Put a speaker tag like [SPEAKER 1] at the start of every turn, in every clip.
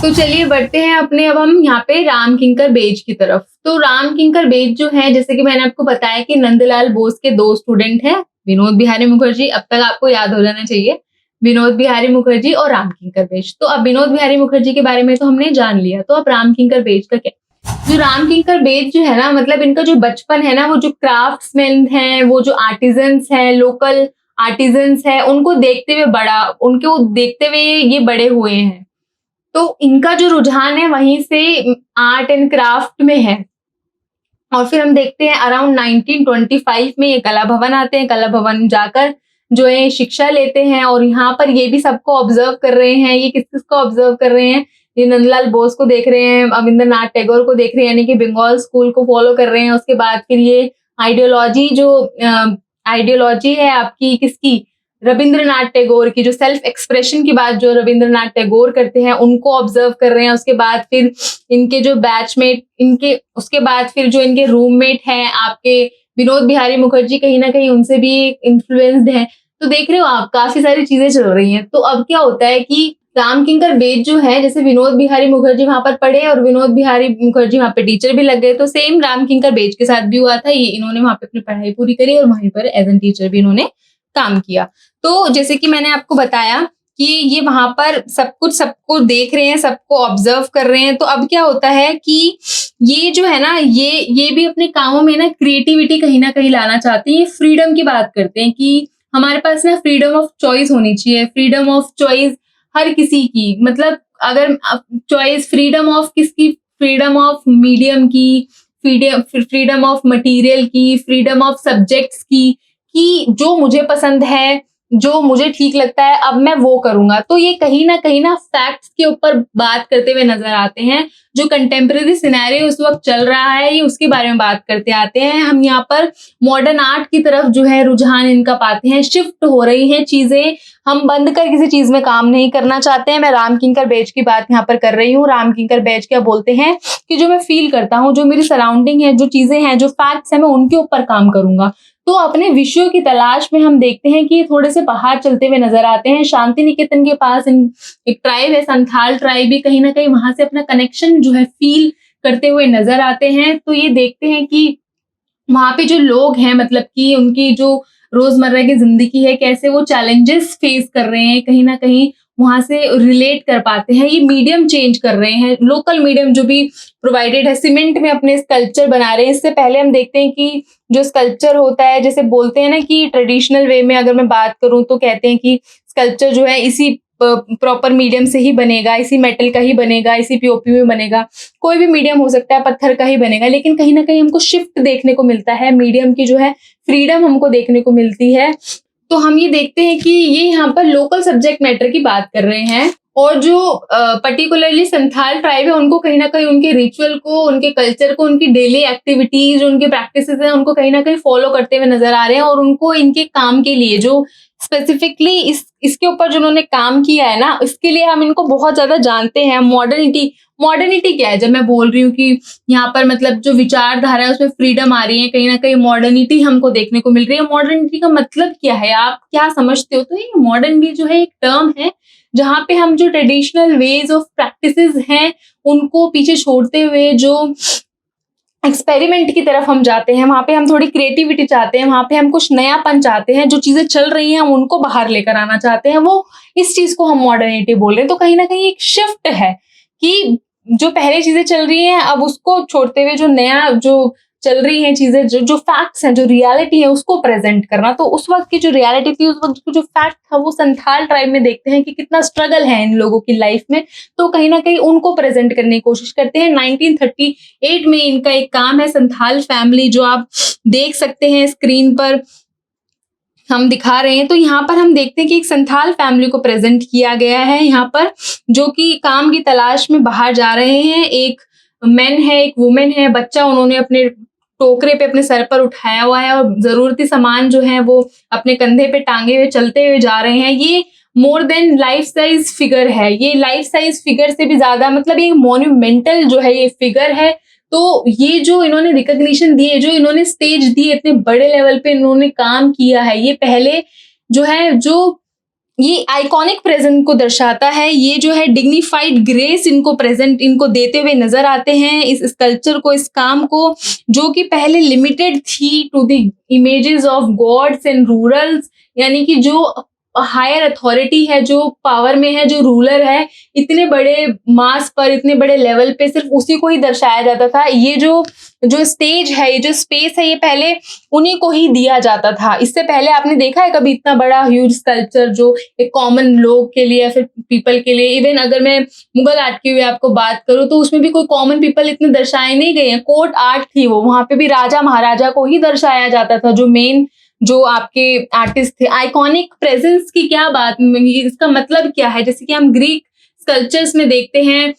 [SPEAKER 1] तो चलिए बढ़ते हैं अपने अब हम यहाँ पे राम किंकर बेज की तरफ। तो राम किंकर बेज जो है, जैसे कि मैंने आपको बताया कि नंदलाल बोस के 2 स्टूडेंट हैं, विनोद बिहारी मुखर्जी, अब तक आपको याद हो जाना चाहिए, विनोद बिहारी मुखर्जी और राम किंकर बेज। तो अब विनोद बिहारी मुखर्जी के बारे में तो हमने जान लिया, तो अब राम किंकर बेज का क्या? जो राम किंकर बेज जो है ना, मतलब इनका जो बचपन है ना, वो जो क्राफ्ट्समैन हैं, वो जो आर्टिजन्स हैं, लोकल आर्टिजन्स हैं, उनको देखते हुए ये बड़े हुए हैं। तो इनका जो रुझान है वहीं से आर्ट एंड क्राफ्ट में है। और फिर हम देखते हैं अराउंड 1925 में ये कला भवन आते हैं, कला भवन जाकर जो है शिक्षा लेते हैं, और यहाँ पर ये भी सबको ऑब्जर्व कर रहे हैं। ये किस किस को ऑब्जर्व कर रहे हैं? ये नंदलाल बोस को देख रहे हैं, रविंद्रनाथ टैगोर को देख रहे हैं, यानी कि बंगाल स्कूल को फॉलो कर रहे हैं। उसके बाद फिर ये आइडियोलॉजी है आपकी किसकी? रविंद्रनाथ टैगोर की, जो सेल्फ एक्सप्रेशन की बात जो रविंद्रनाथ टैगोर करते हैं उनको ऑब्जर्व कर रहे हैं। उसके बाद फिर इनके जो बैचमेट, उसके बाद फिर जो इनके रूममेट हैं आपके विनोद बिहारी मुखर्जी, कहीं ना कहीं उनसे भी इन्फ्लुएंस्ड हैं। तो देख रहे हो आप, काफी सारी चीजें चल रही हैं। तो अब क्या होता है कि राम किंकर बेज जो है, जैसे विनोद बिहारी मुखर्जी वहां पर पढ़े और विनोद बिहारी मुखर्जी वहां पे टीचर भी लग गए, तो सेम राम किंकर बेज के साथ भी हुआ था। ये इन्होंने वहां पे अपनी पढ़ाई पूरी करी और वहीं पर एज एन टीचर भी इन्होंने काम किया। तो जैसे कि मैंने आपको बताया कि ये वहां पर सबको देख रहे हैं, सबको ऑब्जर्व कर रहे हैं। तो अब क्या होता है कि ये जो है ना, ये भी अपने कामों में ना क्रिएटिविटी कहीं ना कहीं लाना चाहते हैं। ये फ्रीडम की बात करते हैं कि हमारे पास ना फ्रीडम ऑफ चॉइस होनी चाहिए। फ्रीडम ऑफ चॉइस हर किसी की, मतलब अगर चॉइस, फ्रीडम ऑफ किसकी? फ्रीडम ऑफ मीडियम की, फ्रीडम ऑफ मटेरियल की, फ्रीडम ऑफ सब्जेक्ट्स की, कि जो मुझे पसंद है, जो मुझे ठीक लगता है, अब मैं वो करूंगा। तो ये कहीं ना फैक्ट्स के ऊपर बात करते हुए नजर आते हैं। जो कंटेम्प्रेरी सिनेरियो उस वक्त चल रहा है, ये उसके बारे में बात करते आते हैं। हम यहाँ पर मॉडर्न आर्ट की तरफ जो है रुझान इनका पाते हैं, शिफ्ट हो रही हैं चीजें। हम बंद कर किसी चीज में काम नहीं करना चाहते हैं। मैं राम किंकर बेज की बात यहाँ पर कर रही हूँ। राम किंकर बेज क्या बोलते हैं कि जो मैं फील करता हूँ, जो मेरी सराउंडिंग है, जो चीजें हैं, जो फैक्ट्स है, मैं उनके ऊपर काम करूंगा। तो अपने विषयों की तलाश में हम देखते हैं कि थोड़े से बाहर चलते हुए नजर आते हैं। शांति निकेतन के पास एक ट्राइब है, संथाल ट्राइब, भी कहीं ना कहीं वहां से अपना कनेक्शन जो है फील करते हुए नजर आते हैं। तो ये देखते हैं कि वहां पे जो लोग हैं, मतलब कि उनकी जो रोजमर्रा की जिंदगी है, कैसे वो चैलेंजेस फेस कर रहे हैं, कहीं ना कहीं वहां से रिलेट कर पाते हैं। ये मीडियम चेंज कर रहे हैं, लोकल मीडियम जो भी प्रोवाइडेड है, सीमेंट में अपने स्कल्पचर बना रहे हैं। इससे पहले हम देखते हैं कि जो स्कल्पचर होता है, जैसे बोलते हैं ना कि ट्रेडिशनल वे में अगर मैं बात करूं तो कहते हैं कि स्कल्पचर जो है इसी प्रॉपर मीडियम से ही बनेगा, इसी मेटल का ही बनेगा, इसी पीओपी में बनेगा। कोई भी मीडियम हो सकता है, पत्थर का ही बनेगा, लेकिन कहीं ना कहीं हमको शिफ्ट देखने को मिलता है, मीडियम की जो है फ्रीडम हमको देखने को मिलती है। तो हम ये देखते हैं कि ये यहाँ पर लोकल सब्जेक्ट मैटर की बात कर रहे हैं, और जो पर्टिकुलरली संथाल ट्राइब है, उनको कहीं ना कहीं उनके रिचुअल को, उनके कल्चर को, उनकी डेली एक्टिविटीज, उनके प्रैक्टिसेस हैं, उनको कहीं ना कहीं फॉलो करते हुए नजर आ रहे हैं। और उनको इनके काम के लिए जो स्पेसिफिकली इसके ऊपर जो उन्होंने काम किया है ना, इसके लिए हम इनको बहुत ज्यादा जानते हैं। मॉडर्निटी क्या है? जब मैं बोल रही हूँ कि यहाँ पर मतलब जो विचारधारा है उसमें फ्रीडम आ रही है, कहीं ना कहीं मॉडर्निटी हमको देखने को मिल रही है। मॉडर्निटी का मतलब क्या है, आप क्या समझते हो? तो ये मॉडर्निटी जो है एक टर्म है जहाँ पे हम जो ट्रेडिशनल वेज ऑफ प्रैक्टिसेस हैं उनको पीछे छोड़ते हुए जो एक्सपेरिमेंट की तरफ हम जाते हैं, वहां पे हम थोड़ी क्रिएटिविटी चाहते हैं, वहां पे हम कुछ नयापन चाहते हैं, जो चीजें चल रही हैं हम उनको बाहर लेकर आना चाहते हैं, वो इस चीज को हम मॉडर्निटी बोल रहे हैं। तो कहीं ना कहीं एक शिफ्ट है कि जो पहले चीजें चल रही हैं अब उसको छोड़ते हुए जो नया जो चल रही हैं चीजें, जो फैक्ट्स हैं, जो रियलिटी है, उसको प्रेजेंट करना। तो उस वक्त की जो रियलिटी थी, उस वक्त की जो फैक्ट था, वो संथाल ट्राइब में देखते हैं कि कितना स्ट्रगल है इन लोगों की लाइफ में। तो कहीं ना कहीं उनको प्रेजेंट करने की कोशिश करते हैं। 1938 में इनका एक काम है संथाल फैमिली, जो आप देख सकते हैं स्क्रीन पर हम दिखा रहे हैं। तो यहाँ पर हम देखते हैं कि एक संथाल फैमिली को प्रेजेंट किया गया है यहाँ पर, जो कि काम की तलाश में बाहर जा रहे हैं। एक मैन है, एक वुमेन है, बच्चा उन्होंने अपने टोकरे पे अपने सर पर उठाया हुआ है, और जरूरती सामान जो है वो अपने कंधे पे टांगे हुए चलते हुए जा रहे हैं। ये more than life size figure है, ये लाइफ साइज फिगर से भी ज्यादा, मतलब ये मॉन्यूमेंटल जो है ये फिगर है। तो ये जो इन्होंने रिकॉग्निशन दी है, जो इन्होंने स्टेज दी है, इतने बड़े लेवल पे इन्होंने काम किया है, ये पहले जो है जो ये आइकॉनिक प्रेजेंट को दर्शाता है। ये जो है डिग्निफाइड ग्रेस इनको प्रेजेंट इनको देते हुए नजर आते हैं, इस स्कल्पचर को, इस काम को, जो कि पहले लिमिटेड थी to the images of gods and rurals, यानी कि जो हायर अथॉरिटी है, जो पावर में है, जो रूलर है, इतने बड़े मास पर, इतने बड़े लेवल पे सिर्फ उसी को ही दर्शाया जाता था। ये जो जो स्टेज है, ये जो स्पेस है, ये पहले उन्हीं को ही दिया जाता था। इससे पहले आपने देखा है कभी इतना बड़ा ह्यूज स्कल्पचर जो एक कॉमन लोग के लिए या फिर पीपल के लिए? इवन अगर मैं मुगल आर्ट की भी आपको बात करूं तो उसमें भी कोई कॉमन पीपल इतने दर्शाए नहीं गए हैं। कोर्ट आर्ट थी वो, वहां पे भी राजा महाराजा को ही दर्शाया जाता था, जो मेन जो आपके आर्टिस्ट थे। आइकॉनिक प्रेजेंस की क्या बात, इसका मतलब क्या है? जैसे कि हम ग्रीक स्कल्पचर्स में देखते हैं,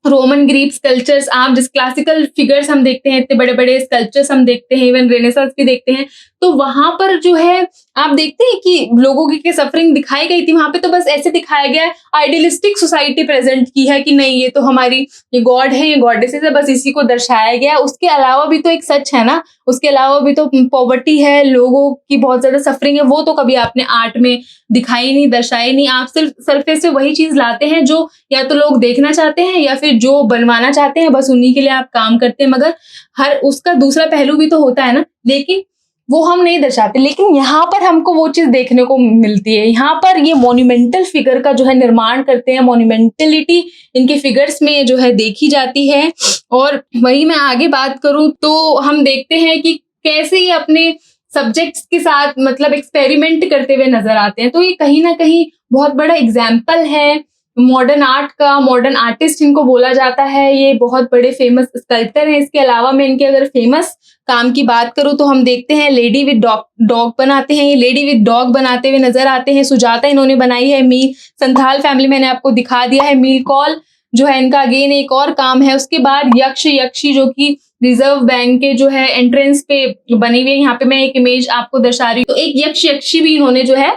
[SPEAKER 1] रोमन ग्रीक स्कल्पचर्स, आप जिस क्लासिकल फिगर्स हम देखते हैं, इतने बड़े बड़े स्कल्पचर्स हम देखते हैं, इवन रेनेसांस भी देखते हैं, तो वहां पर जो है आप देखते हैं कि लोगों की सफरिंग दिखाई गई थी। वहां पे तो बस ऐसे दिखाया गया है, आइडियलिस्टिक सोसाइटी प्रेजेंट की है कि नहीं ये तो हमारी ये गॉड है, ये गॉडेसेस है, बस इसी को दर्शाया गया है। उसके अलावा भी तो एक सच है ना, उसके अलावा भी तो पॉवर्टी है, लोगों की बहुत ज्यादा सफरिंग है, वो तो कभी आपने आर्ट में दिखाई नहीं, दर्शाई नहीं। आप सिर्फ सरफेस से वही चीज लाते हैं जो या तो लोग देखना चाहते हैं या फिर जो बनवाना चाहते हैं, बस उन्हीं के लिए आप काम करते हैं। मगर हर उसका दूसरा पहलू भी तो होता है ना, लेकिन वो हम नहीं दर्शाते। लेकिन यहाँ पर हमको वो चीज देखने को मिलती है। यहाँ पर ये मॉन्यूमेंटल फिगर का जो है निर्माण करते हैं, मॉन्यूमेंटलिटी इनके फिगर्स में जो है देखी जाती है। और वही मैं आगे बात करूं तो हम देखते हैं कि कैसे ये अपने सब्जेक्ट्स के साथ मतलब एक्सपेरिमेंट करते हुए नजर आते हैं। तो ये कहीं ना कहीं बहुत बड़ा एग्जाम्पल है मॉडर्न आर्ट का, मॉडर्न आर्टिस्ट इनको बोला जाता है। ये बहुत बड़े फेमस स्कल्पटर हैं। इसके अलावा मैं इनके अगर फेमस काम की बात करूं तो हम देखते हैं लेडी विद डॉग बनाते हैं। ये लेडी विद डॉग बनाते हुए नजर आते हैं। सुजाता इन्होंने बनाई है। मीर संथाल फैमिली मैंने आपको दिखा दिया है। मीर कॉल जो है इनका अगेन एक और काम है। उसके बाद यक्ष यक्षी जो कि रिजर्व बैंक के जो है एंट्रेंस पे बनी हुई है। यहाँ पे मैं एक इमेज आपको दर्शा रही हूँ। तो एक यक्ष यक्षी भी इन्होंने जो है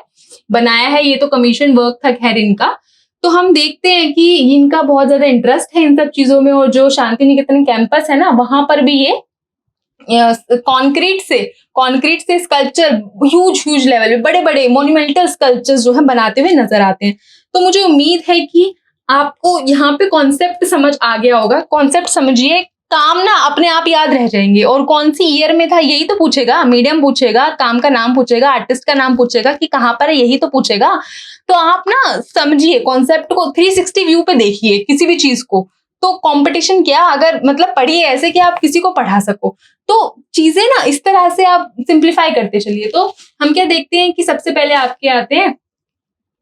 [SPEAKER 1] बनाया है। ये तो कमीशन वर्क था खैर इनका। तो हम देखते हैं कि इनका बहुत ज्यादा इंटरेस्ट है इन सब चीजों में। और जो शांति निकेतन कैंपस है ना, वहां पर भी ये कंक्रीट से स्कल्पचर ह्यूज लेवल पे बड़े बड़े मॉन्यूमेंटल स्कल्पचर्स जो है बनाते हुए नजर आते हैं। तो मुझे उम्मीद है कि आपको यहाँ पे कॉन्सेप्ट समझ आ गया होगा। कॉन्सेप्ट समझिए, काम ना अपने आप याद रह जाएंगे। और कौन सी ईयर में था यही तो पूछेगा, मीडियम पूछेगा, काम का नाम पूछेगा, आर्टिस्ट का नाम पूछेगा कि कहाँ पर है, यही तो पूछेगा। तो आप ना समझिए कॉन्सेप्ट को, 360 व्यू पे देखिए किसी भी चीज को। तो कंपटीशन क्या, अगर मतलब पढ़िए ऐसे कि आप किसी को पढ़ा सको। तो चीजें ना इस तरह से आप सिंप्लीफाई करते चलिए। तो हम क्या देखते हैं कि सबसे पहले आपके आते हैं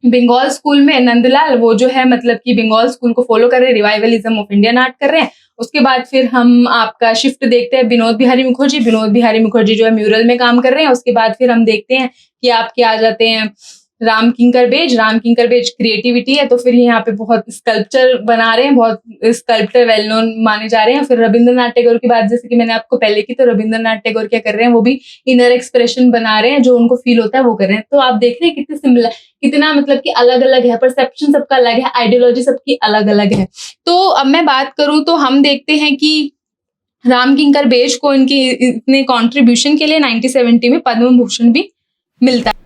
[SPEAKER 1] बंगाल स्कूल में नंदलाल, वो जो है मतलब कि बंगाल स्कूल को फॉलो कर रहे हैं, रिवाइवलिज्म ऑफ इंडियन आर्ट कर रहे हैं। उसके बाद फिर हम आपका शिफ्ट देखते हैं विनोद बिहारी मुखर्जी। विनोद बिहारी मुखर्जी जो है म्यूरल में काम कर रहे हैं। उसके बाद फिर हम देखते हैं कि आपके आ जाते हैं राम किंकर बेज। राम किंकर बेज क्रिएटिविटी है, तो फिर यहाँ पे बहुत स्कल्पचर बना रहे हैं, बहुत स्कल्पचर वेल नोन माने जा रहे हैं। फिर रविंद्रनाथ टैगोर की बात जैसे कि मैंने आपको पहले की, तो रविंद्रनाथ टैगोर क्या कर रहे हैं, वो भी इनर एक्सप्रेशन बना रहे हैं, जो उनको फील होता है वो कर रहे हैं। तो आप देख रहे हैं कितने सिमिलर, कितना मतलब कि अलग अलग है, परसेप्शन सबका अलग है, आइडियोलॉजी सबकी अलग अलग है। तो अब मैं बात करूं तो हम देखते हैं कि राम किंकर बेज को इनकी इतने कॉन्ट्रीब्यूशन के लिए 1970 में पद्म भूषण भी मिलता है।